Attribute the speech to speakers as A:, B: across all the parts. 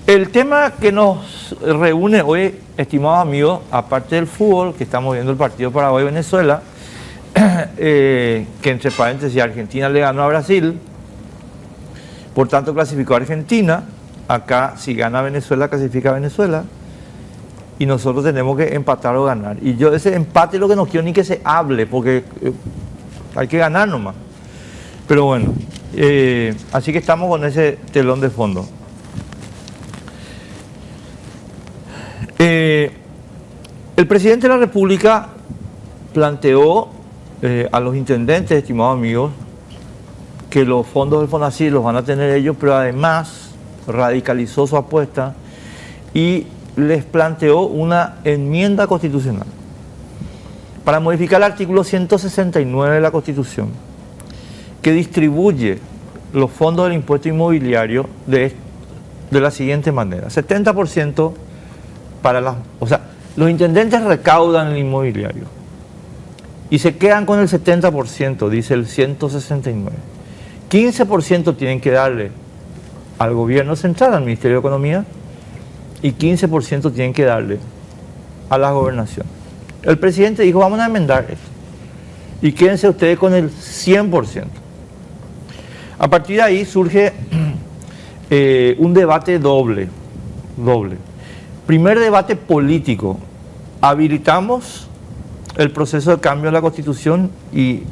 A: El tema que nos reúne hoy, estimados amigos, aparte del fútbol, que estamos viendo el partido Paraguay-Venezuela, que entre paréntesis Argentina le ganó a Brasil, por tanto clasificó a Argentina, acá si gana Venezuela, clasifica a Venezuela, y nosotros tenemos que empatar o ganar. Y yo ese empate es lo que no quiero ni que se hable, porque hay que ganar nomás. Pero bueno, así que estamos con ese telón de fondo. El presidente de la República planteó a los intendentes, estimados amigos, que los fondos del FONACYT los van a tener ellos, pero además radicalizó su apuesta y les planteó una enmienda constitucional para modificar el artículo 169 de la Constitución, que distribuye los fondos del impuesto inmobiliario de la siguiente manera: 70% para las... O sea, los intendentes recaudan el inmobiliario y se quedan con el 70%, dice el 169. 15% tienen que darle al gobierno central, al Ministerio de Economía, y 15% tienen que darle a la gobernación. El presidente dijo, vamos a enmendar esto y quédense ustedes con el 100%. A partir de ahí surge un debate doble. Primer debate político: habilitamos el proceso de cambio de la Constitución y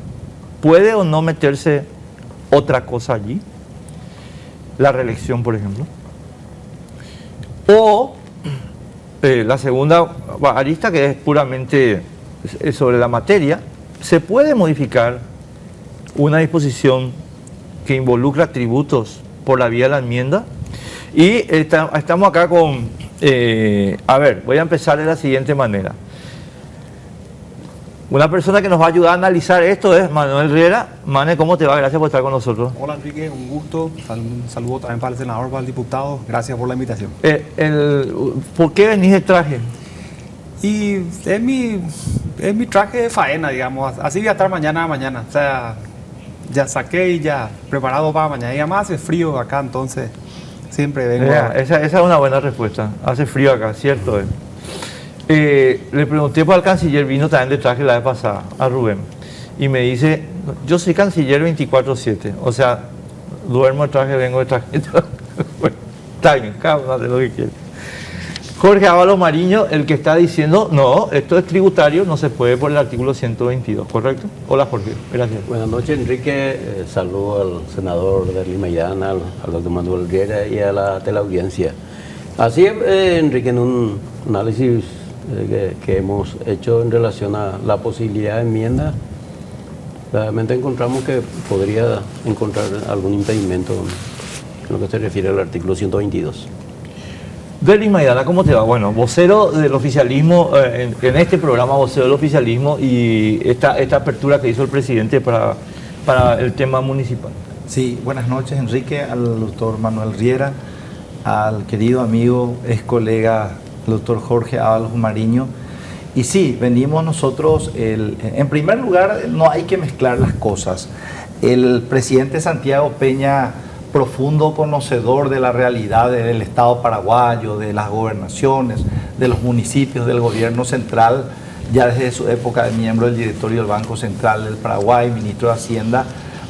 A: puede o no meterse otra cosa allí, la reelección, por ejemplo. O la segunda arista, que es puramente sobre la materia: se puede modificar una disposición que involucra tributos por la vía de la enmienda. Y estamos acá con... a ver, voy a empezar de la siguiente manera. Una persona que nos va a ayudar a analizar esto es Manuel Riera. Mane, ¿cómo te va? Gracias por estar con nosotros.
B: Hola Enrique, un gusto. Un saludo también para el senador, para el diputado. Gracias por la invitación.
A: ¿Por qué venís de traje?
B: Y es mi traje de faena, digamos. Así voy a estar mañana. O sea, ya saqué y ya preparado para mañana. Y además hace frío acá, entonces siempre vengo.
A: Esa es una buena respuesta. Hace frío acá, cierto es. Le pregunté por el canciller, vino también de traje la vez pasada, a Rubén, y me dice, yo soy canciller 24/7, o sea, duermo de traje, vengo de traje. Bueno, está bien, cada uno hace lo que quiere. Jorge Ábalos Mariño, el que está diciendo, no, esto es tributario, no se puede por el artículo 122, ¿correcto? Hola Jorge, gracias.
C: Buenas noches Enrique, saludo al senador de Lima Llana, al doctor Manuel Riera y a la teleaudiencia. Así es, Enrique, en un análisis que hemos hecho en relación a la posibilidad de enmienda, realmente encontramos que podría encontrar algún impedimento en lo que se refiere al artículo 122.
A: Delis Maidana, ¿cómo te va? Bueno, vocero del oficialismo, en este programa vocero del oficialismo, y esta apertura que hizo el presidente para el tema municipal.
D: Sí, buenas noches Enrique, al doctor Manuel Riera, al querido amigo, ex colega, el doctor Jorge Ábalos Mariño. Y sí, venimos nosotros, en primer lugar, no hay que mezclar las cosas. El presidente Santiago Peña, profundo conocedor de la realidad del Estado paraguayo, de las gobernaciones, de los municipios, del gobierno central, ya desde su época de miembro del directorio del Banco Central del Paraguay, ministro de Hacienda,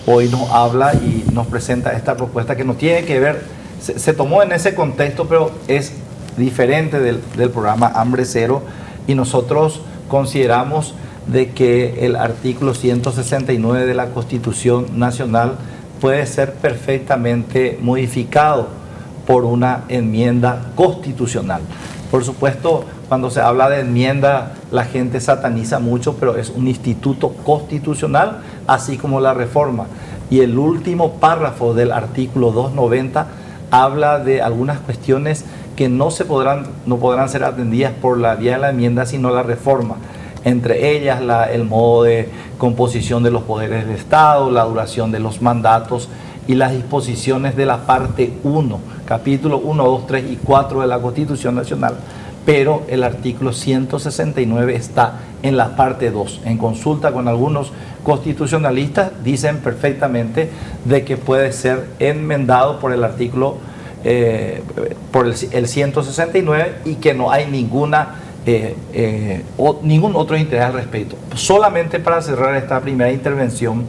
D: hoy nos habla y nos presenta esta propuesta que no tiene que ver, se tomó en ese contexto, pero es diferente del programa Hambre Cero, y nosotros consideramos de que el artículo 169 de la Constitución Nacional puede ser perfectamente modificado por una enmienda constitucional. Por supuesto, cuando se habla de enmienda, la gente sataniza mucho, pero es un instituto constitucional, así como la reforma. Y el último párrafo del artículo 290 habla de algunas cuestiones que no podrán ser atendidas por la vía de la enmienda, sino la reforma. Entre ellas el modo de composición de los poderes del Estado, la duración de los mandatos y las disposiciones de la parte 1, capítulo 1, 2, 3 y 4 de la Constitución Nacional. Pero el artículo 169 está en la parte 2. En consulta con algunos constitucionalistas, dicen perfectamente de que puede ser enmendado por el artículo por el 169 y que no hay ningún otro interés al respecto. Solamente para cerrar esta primera intervención,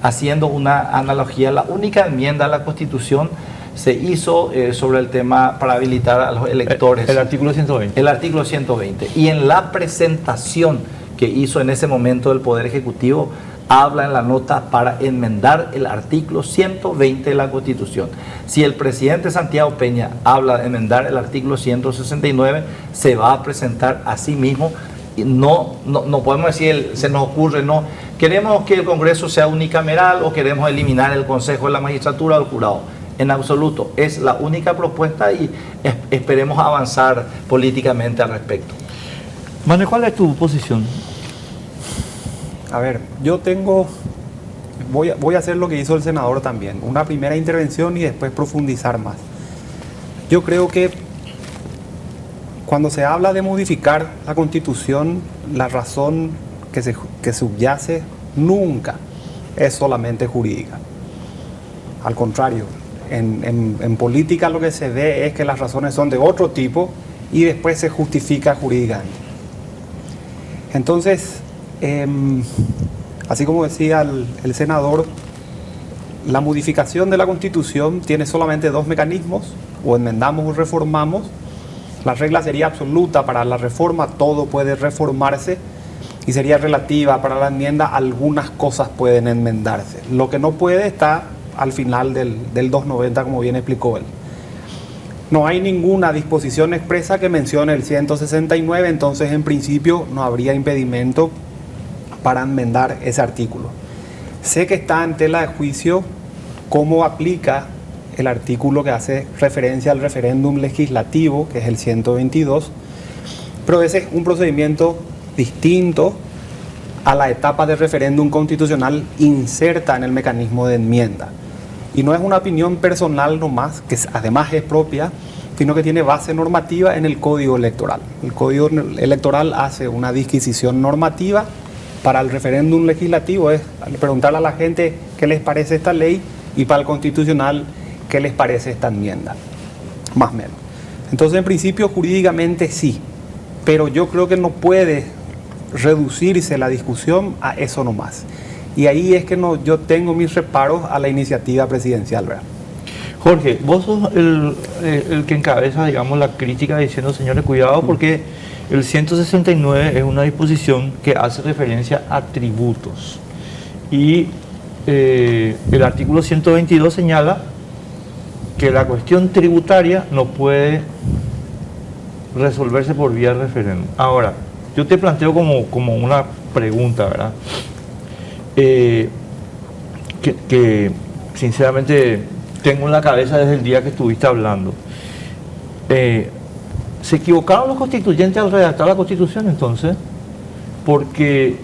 D: haciendo una analogía, la única enmienda a la Constitución se hizo sobre el tema para habilitar a los electores.
A: El artículo 120.
D: El artículo 120. Y en la presentación que hizo en ese momento el Poder Ejecutivo, habla en la nota para enmendar el artículo 120 de la Constitución. Si el presidente Santiago Peña habla de enmendar el artículo 169, se va a presentar a sí mismo. Y no podemos decir, se nos ocurre, no, queremos que el Congreso sea unicameral o queremos eliminar el Consejo de la Magistratura o el Jurado. En absoluto, es la única propuesta y esperemos avanzar políticamente al respecto.
A: Manuel, ¿cuál es tu posición?
B: A ver, yo tengo, voy a hacer lo que hizo el senador también, una primera intervención y después profundizar más. Yo creo que cuando se habla de modificar la Constitución, la razón que subyace nunca es solamente jurídica. Al contrario, en política lo que se ve es que las razones son de otro tipo y después se justifica jurídicamente. Entonces, así como decía el senador, la modificación de la Constitución tiene solamente dos mecanismos: o enmendamos o reformamos. La regla sería absoluta para la reforma, todo puede reformarse, y sería relativa para la enmienda, algunas cosas pueden enmendarse. Lo que no puede está al final del 290, como bien explicó él. No hay ninguna disposición expresa que mencione el 169, entonces en principio no habría impedimento para enmendar ese artículo. Sé que está en tela de juicio cómo aplica el artículo que hace referencia al referéndum legislativo, que es el 122, pero ese es un procedimiento distinto a la etapa de referéndum constitucional inserta en el mecanismo de enmienda. Y no es una opinión personal nomás, que además es propia, sino que tiene base normativa en el Código Electoral. El Código Electoral hace una disquisición normativa para el referéndum legislativo, es preguntarle a la gente qué les parece esta ley, y para el constitucional qué les parece esta enmienda, más o menos. Entonces, en principio, jurídicamente sí, pero yo creo que no puede reducirse la discusión a eso nomás. Y ahí es que yo tengo mis reparos a la iniciativa presidencial, ¿verdad?
A: Jorge, vos sos el que encabeza, digamos, la crítica diciendo, señores, cuidado, porque el 169 es una disposición que hace referencia a tributos. Y el artículo 122 señala que la cuestión tributaria no puede resolverse por vía referéndum. Ahora, yo te planteo como una pregunta, ¿verdad? Que sinceramente tengo en la cabeza desde el día que estuviste hablando. ¿Se equivocaron los constituyentes al redactar la Constitución entonces? Porque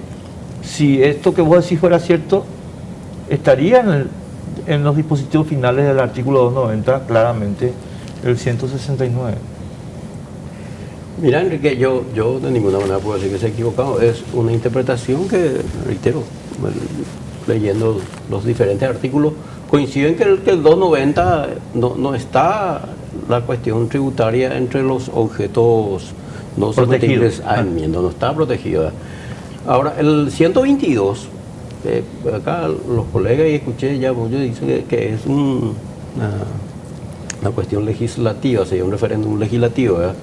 A: si esto que vos decís fuera cierto, estaría en los dispositivos finales del artículo 290 claramente el 169.
C: Mira, Enrique, yo de ninguna manera puedo decir que se ha equivocado. Es una interpretación que, reitero, leyendo los diferentes artículos, coinciden que el 290 no está la cuestión tributaria entre los objetos no susceptibles a enmienda, no está protegida. Ahora, el 122, acá los colegas, y escuché ya muchos dicen que es una cuestión legislativa, sería un referéndum legislativo, ¿verdad?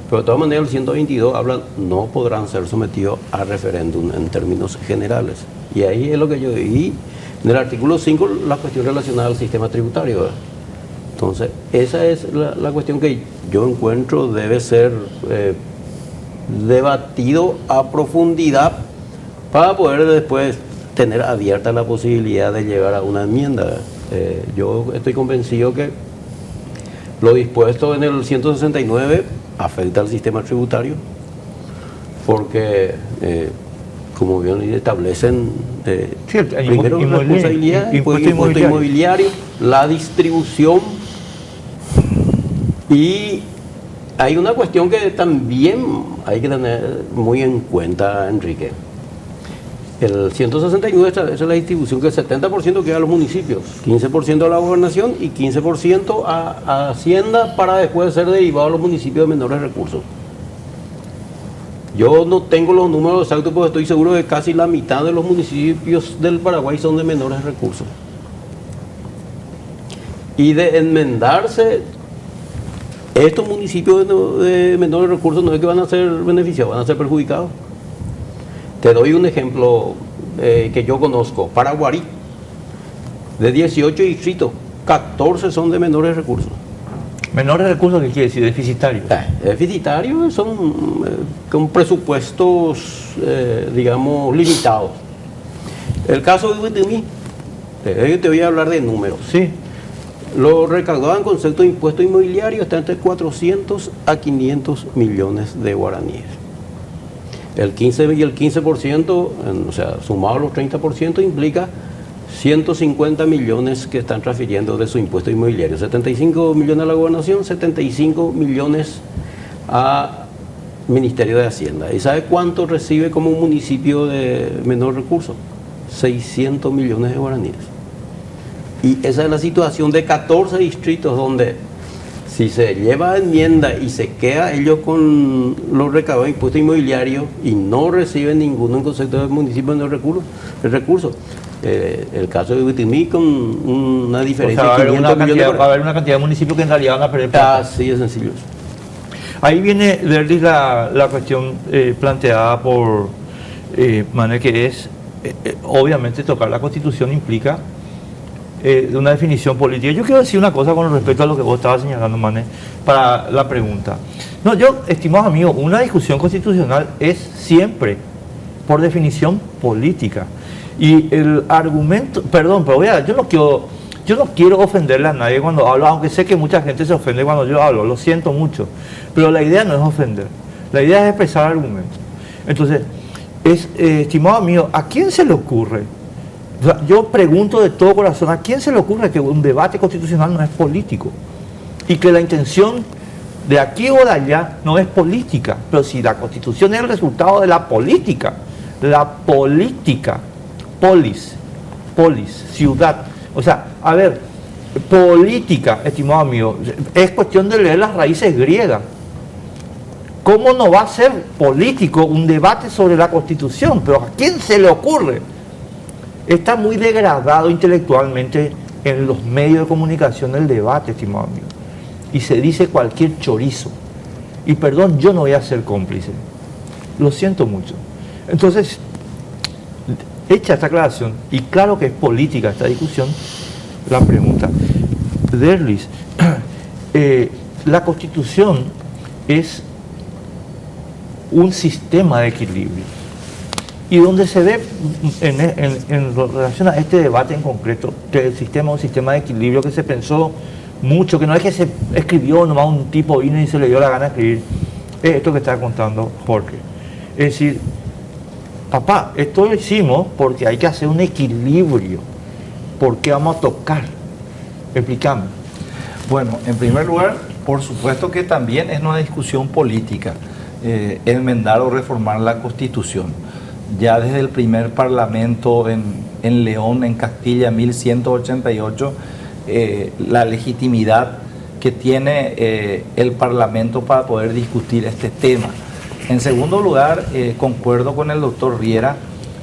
C: Pero de todas maneras el 122 habla, no podrán ser sometidos a referéndum en términos generales. Y ahí es lo que yo vi en el artículo 5, la cuestión relacionada al sistema tributario, ¿verdad? Entonces, esa es la cuestión que yo encuentro debe ser debatido a profundidad para poder después tener abierta la posibilidad de llegar a una enmienda. Yo estoy convencido que lo dispuesto en el 169 afecta al sistema tributario, porque como bien establecen primero la responsabilidad, impuesto inmobiliario, la distribución, y hay una cuestión que también hay que tener muy en cuenta, Enrique. El 169 esa es la distribución, que el 70% queda a los municipios, 15% a la gobernación y 15% a Hacienda, para después ser derivado a los municipios de menores recursos. Yo no tengo los números exactos, pero estoy seguro de que casi la mitad de los municipios del Paraguay son de menores recursos. Y de enmendarse, estos municipios de menores recursos no es que van a ser beneficiados, van a ser perjudicados. Te doy un ejemplo que yo conozco. Paraguarí, de 18 distritos, 14 son de menores recursos.
A: Menores recursos, ¿qué quiere decir? Deficitarios.
C: Deficitarios son con presupuestos, digamos, limitados. El caso de Huetemí, te voy a hablar de números.
A: Sí.
C: Lo recaudado en concepto de impuesto inmobiliario está entre 400 a 500 millones de guaraníes. El 15 y el 15%, o sea, sumado a los 30%, implica 150 millones que están transfiriendo de su impuesto inmobiliario. 75 millones a la gobernación, 75 millones a Ministerio de Hacienda. ¿Y sabe cuánto recibe como un municipio de menor recurso? 600 millones de guaraníes. Y esa es la situación de 14 distritos donde, si se lleva enmienda y se queda ellos con los recaudados de impuesto inmobiliario y no reciben ninguno en concepto de municipio de recursos, el caso de Huetemí con una diferencia
A: O sea,
C: de 500 millones.
A: va a haber una cantidad de municipios que en realidad van a perder plata.
C: Así de sencillo.
A: Ahí viene, Derlis, la cuestión planteada por Manuel, que es, obviamente, tocar la Constitución implica de una definición política. Yo quiero decir una cosa con respecto a lo que vos estabas señalando, Mané, para la pregunta. No, yo, estimados amigos, una discusión constitucional es siempre, por definición, política. Y el argumento, perdón, pero yo no quiero ofenderle a nadie cuando hablo, aunque sé que mucha gente se ofende cuando yo hablo, lo siento mucho, pero la idea no es ofender, la idea es expresar argumentos. Entonces, estimado amigo, ¿a quién se le ocurre? O sea, yo pregunto de todo corazón, ¿a quién se le ocurre que un debate constitucional no es político? Y que la intención de aquí o de allá no es política, pero si la Constitución es el resultado de la política, polis, ciudad. O sea, a ver, política, estimado amigo, es cuestión de leer las raíces griegas. ¿Cómo no va a ser político un debate sobre la Constitución? Pero ¿a quién se le ocurre? Está muy degradado intelectualmente en los medios de comunicación el debate, estimado amigo. Y se dice cualquier chorizo. Y perdón, yo no voy a ser cómplice. Lo siento mucho. Entonces, hecha esta aclaración, y claro que es política esta discusión, la pregunta, Derlis, la Constitución es un sistema de equilibrio. Y donde se ve en relación a este debate en concreto, que el sistema es un sistema de equilibrio que se pensó mucho, que no es que se escribió nomás un tipo vino y se le dio la gana de escribir, es esto que está contando Jorge. Es decir, papá, esto lo hicimos porque hay que hacer un equilibrio. ¿Por qué vamos a tocar? Explícame.
D: Bueno, en primer lugar, por supuesto que también es una discusión política, enmendar o reformar la Constitución. Ya desde el primer parlamento en León, en Castilla, 1188, la legitimidad que tiene el Parlamento para poder discutir este tema. En segundo lugar, concuerdo con el doctor Riera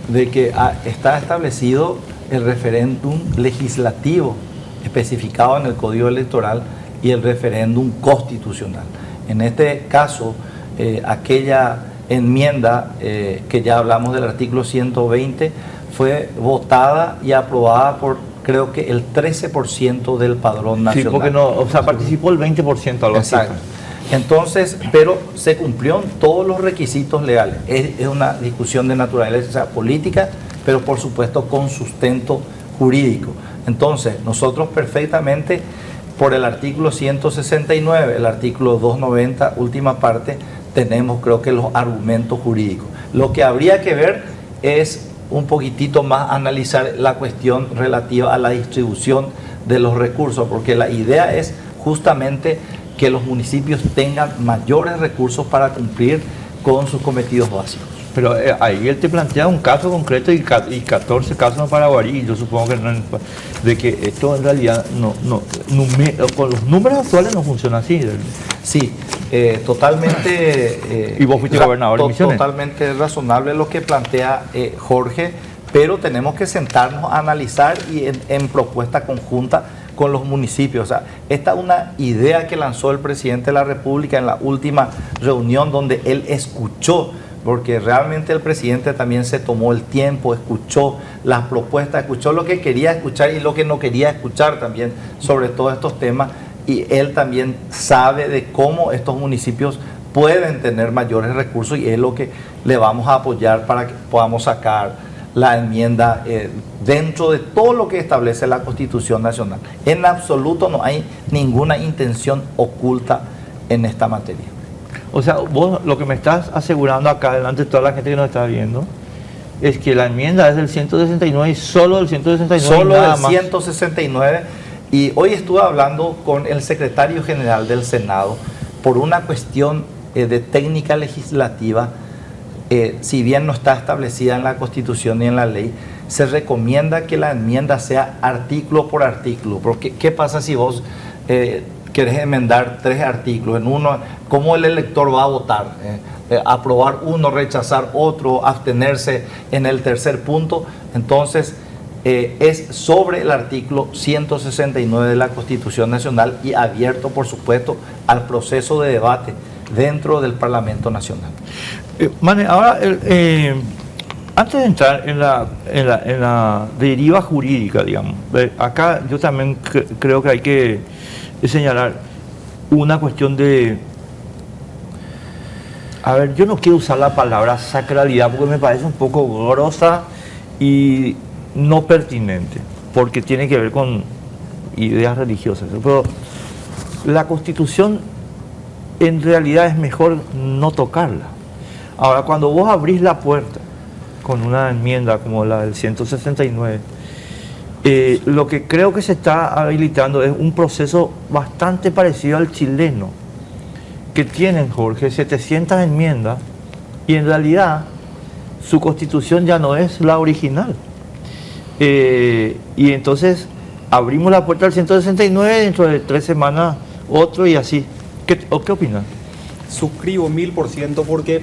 D: de que está establecido el referéndum legislativo especificado en el Código Electoral y el referéndum constitucional. En este caso, aquella enmienda que ya hablamos del artículo 120 fue votada y aprobada por, creo que el 13% del padrón nacional.
A: Sí, porque no, o sea, participó el 20%, algo así.
D: Exacto. Entonces, pero se cumplieron todos los requisitos legales. Es una discusión de naturaleza política, pero por supuesto con sustento jurídico. Entonces, nosotros perfectamente, por el artículo 169, el artículo 290, última parte, tenemos, creo que, los argumentos jurídicos. Lo que habría que ver es un poquitito más analizar la cuestión relativa a la distribución de los recursos, porque la idea es justamente que los municipios tengan mayores recursos para cumplir con sus cometidos básicos.
A: Pero ahí él te plantea un caso concreto y 14 casos para Guarí. Yo supongo que no, de que esto en realidad con los números actuales no funciona así.
D: Sí, totalmente.
A: Y vos fuiste gobernador de Misiones.
D: Totalmente razonable lo que plantea Jorge, pero tenemos que sentarnos a analizar y en propuesta conjunta con los municipios. O sea, esta es una idea que lanzó el presidente de la República en la última reunión donde él escuchó, porque realmente el presidente también se tomó el tiempo, escuchó las propuestas, escuchó lo que quería escuchar y lo que no quería escuchar también sobre todos estos temas, y él también sabe de cómo estos municipios pueden tener mayores recursos y es lo que le vamos a apoyar para que podamos sacar la enmienda dentro de todo lo que establece la Constitución Nacional. En absoluto no hay ninguna intención oculta en esta materia.
A: O sea, vos lo que me estás asegurando acá delante de toda la gente que nos está viendo es que la enmienda es del 169 y solo del 169.
D: Solo
A: nada
D: del
A: más.
D: 169. Y hoy estuve hablando con el secretario general del Senado por una cuestión de técnica legislativa. Si bien no está establecida en la Constitución ni en la ley, se recomienda que la enmienda sea artículo por artículo. Porque ¿qué pasa si vos querés enmendar 3 artículos en uno? ¿Cómo el elector va a votar? Aprobar uno, rechazar otro, abstenerse en el tercer punto. Entonces, es sobre el artículo 169 de la Constitución Nacional y abierto, por supuesto, al proceso de debate dentro del Parlamento Nacional.
A: Mane, ahora, antes de entrar en la deriva jurídica, digamos, acá yo también creo que hay que señalar una cuestión de... A ver, yo no quiero usar la palabra sacralidad porque me parece un poco grosa y no pertinente, porque tiene que ver con ideas religiosas. Pero la Constitución en realidad es mejor no tocarla. Ahora, cuando vos abrís la puerta con una enmienda como la del 169, lo que creo que se está habilitando es un proceso bastante parecido al chileno, que tienen, Jorge, 700 enmiendas y en realidad su constitución ya no es la original. Y entonces abrimos la puerta al 169, dentro de 3 semanas otro y así. ¿Qué opinas?
B: Suscribo 1000% porque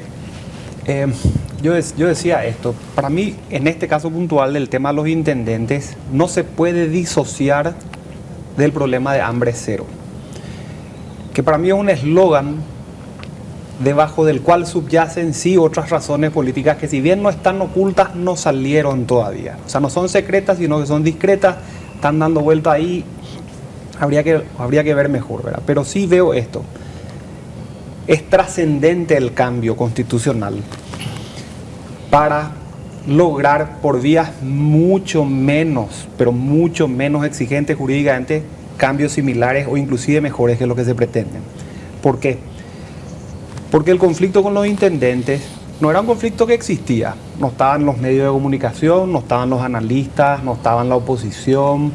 B: yo decía esto. Para mí, en este caso puntual del tema de los intendentes, no se puede disociar del problema de hambre cero. Que para mí es un eslogan debajo del cual subyacen sí otras razones políticas que, si bien no están ocultas, no salieron todavía. O sea, no son secretas, sino que son discretas, están dando vuelta ahí. Habría que ver mejor, ¿verdad? Pero sí veo esto. Es trascendente el cambio constitucional para lograr por vías mucho menos, pero mucho menos exigentes jurídicamente, cambios similares o inclusive mejores que lo que se pretenden. ¿Por qué? Porque el conflicto con los intendentes no era un conflicto que existía. No estaban los medios de comunicación, no estaban los analistas, no estaban la oposición,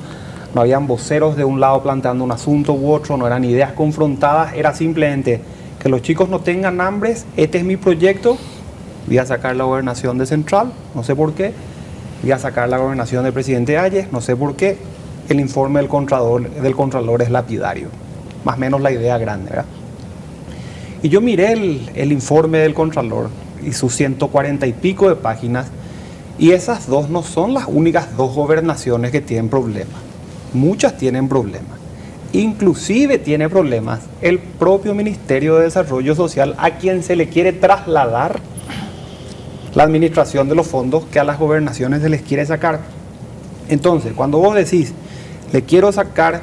B: no habían voceros de un lado planteando un asunto u otro, no eran ideas confrontadas, era simplemente que los chicos no tengan hambres, este es mi proyecto, voy a sacar la gobernación de Central, no sé por qué, voy a sacar la gobernación del presidente Ayes, no sé por qué, el informe del Contralor es lapidario, más o menos la idea grande, ¿verdad? Y yo miré el informe del Contralor y sus 140 y pico de páginas, y esas dos no son las únicas 2 gobernaciones que tienen problemas. Muchas tienen problemas. Inclusive tiene problemas el propio Ministerio de Desarrollo Social, a quien se le quiere trasladar la administración de los fondos que a las gobernaciones se les quiere sacar. Entonces, cuando vos decís, le quiero sacar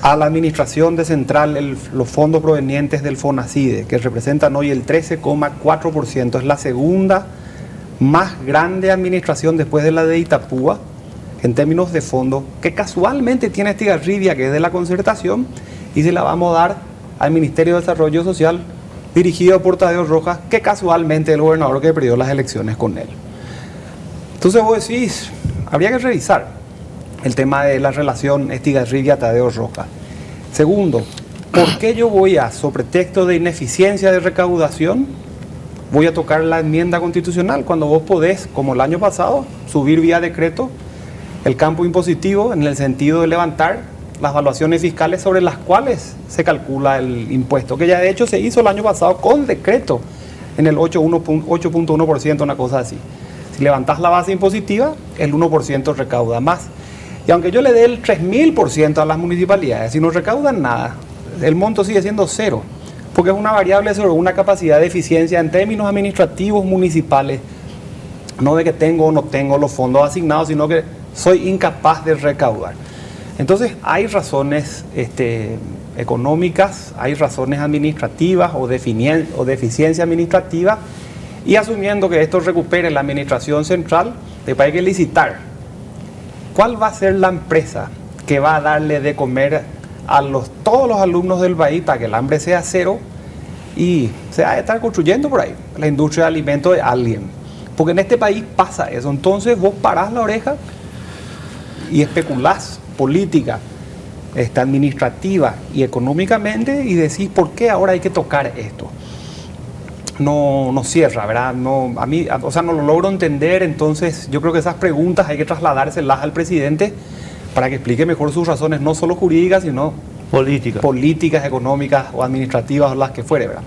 B: a la administración de Central los fondos provenientes del FONACIDE, que representan hoy el 13,4%, es la segunda más grande administración después de la de Itapúa, en términos de fondos, que casualmente tiene Estigarribia, que es de la concertación, y se la vamos a dar al Ministerio de Desarrollo Social, dirigido por Tadeo Rojas, que casualmente es el gobernador que perdió las elecciones con él. Entonces vos decís, habría que revisar el tema de la relación Estigarribia-Tadeo Rojas. Segundo, ¿por qué yo voy a, sobre texto de ineficiencia de recaudación, voy a tocar la enmienda constitucional, cuando vos podés, como el año pasado, subir vía decreto el campo impositivo en el sentido de levantar las evaluaciones fiscales sobre las cuales se calcula el impuesto, que ya de hecho se hizo el año pasado con decreto en el 8.1%, una cosa así. Si levantás la base impositiva, el 1% recauda más. Y aunque yo le dé el 3000% a las municipalidades, si no recaudan nada, el monto sigue siendo cero, porque es una variable sobre una capacidad de eficiencia en términos administrativos municipales, no de que tengo o no tengo los fondos asignados, sino que soy incapaz de recaudar. Entonces hay razones económicas, hay razones administrativas o de eficiencia administrativa, y asumiendo que esto recupere la administración central, después hay que licitar. ¿Cuál va a ser la empresa que va a darle de comer a todos los alumnos del país para que el hambre sea cero y se va a estar construyendo por ahí la industria de alimentos de alguien? Porque en este país pasa eso. Entonces vos parás la oreja y especulás política, administrativa y económicamente, y decís por qué ahora hay que tocar esto. No cierra, ¿verdad? No, a mí, o sea, no lo logro entender. Entonces yo creo que esas preguntas hay que trasladárselas al presidente para que explique mejor sus razones, no solo jurídicas, sino
A: Política.
B: políticas, económicas o administrativas o las que fuere, ¿verdad?